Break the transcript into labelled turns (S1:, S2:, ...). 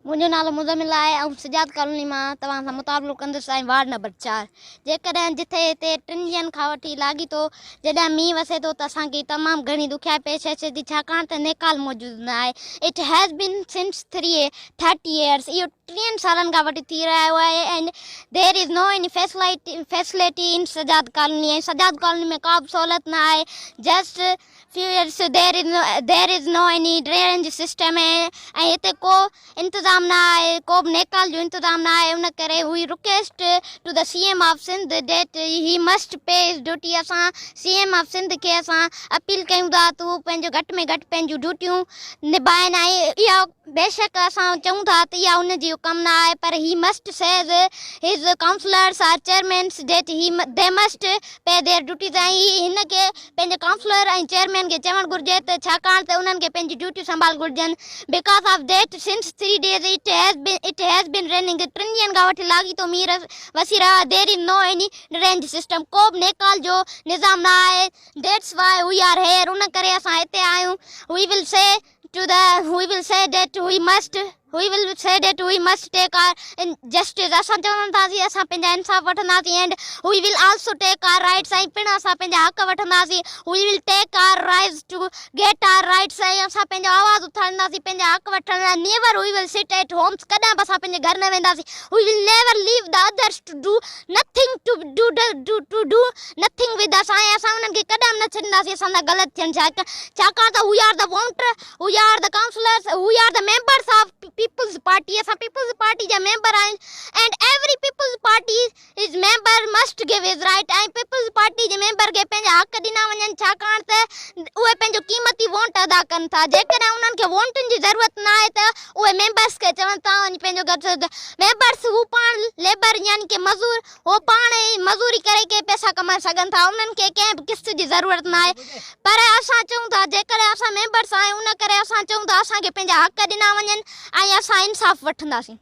S1: मुंहिंजो नालो मुज़मिल आहे ऐं सजाद कॉलोनी मां तव्हां सां मुताबिलो कंदुसि ऐं वार्ड नंबर 4 जेकॾहिं जिथे हिते 3 ॾींहंनि खां वठी लाॻी थो जॾहिं मींहुं वसे थो त असांखे तमामु घणी ॾुखियाई पेश अचे थी छाकाणि त नेकाल मौजूदु न आहे। It has been since 30 years इहो 3 सालनि खां वठी थी रहियो आहे and there is no any facility in Sajjad colony ऐं सजाद कॉलोनी में का बि सहूलियत न आहे। Just few years there is no any drainage system ऐं हिते को इंतज़ाम न आहे, को बि नेकाल जो इंतज़ाम न आहे। उन करे we request to the CM of Sindh that he must pay his duty. असां CM ऑफ सिंध खे असां अपील कयूं था तूं पंहिंजो घटि में घटि पंहिंजूं ड्यूटियूं निभाइनि ऐं इहा बेशक असां चऊं था त इहा उन जी कमु न आहे पर he must says his counsellors or chairmans that they must pay their duties ऐं हिन खे पंहिंजे काउंसलर ऐं चेयरमैन खे चवणु घुरिजे त छाकाणि त उन्हनि खे पंहिंजी ड्यूटियूं संभाल घुरिजनि। Because of that since 3 days it has been raining 3 ॾींहंनि खां वठी लाॻी थो मींहुं वसी रहियो आहे। There is no any drainage system को बि नेकाल जो निज़ाम न आहे। That's why we are here उन करे असां हिते आहियूं। we will say that we must take our justice असां चवंदासीं असां पंहिंजा इंसाफ़ वठंदासीं and we will also take our rights ऐं पिणु असां पंहिंजा हक़ वठंदासीं। we will take our rights to get our rights ऐं असां पंहिंजो आवाज़ उथारींदासीं पंहिंजा हक़ वठण लाइ। never we will sit at homes कॾहिं बि असां पंहिंजे घर न वेंदासीं। we will never leave the others to do nothing with us ऐं असां उन्हनि खे कॾहिं बि न छॾींदासीं असां सां ग़लति थियनि छाकाणि त we are the voter, we are the councillors, we are the members of People's Party असां People's Party जा मेंबर आहियूं and every People's Party is member must give his right ऐं People's Party जे मेंबर खे पंहिंजा हक़ ॾिना वञनि छाकाणि त उहे पंहिंजो क़ीमती वोट अदा कनि था। जेकॾहिं उन्हनि खे वोटुनि जी ज़रूरत न आहे त उहे मेंबर्स खे चवनि था वञी पंहिंजो घरु मेंबर्स हू पाण लेबर यानी की मज़ूर उहो पाण ई मज़ूरी करे के पैसा कमाए सघनि था। उन्हनि खे कंहिं बि किस्त जी ज़रूरत न आहे पर असां चऊं था जेकॾहिं असां मेंबर्स आहियूं उन करे असां चऊं था असांखे पंहिंजा हक़ ॾिना वञनि ऐं असां इंसाफ़ वठंदासीं।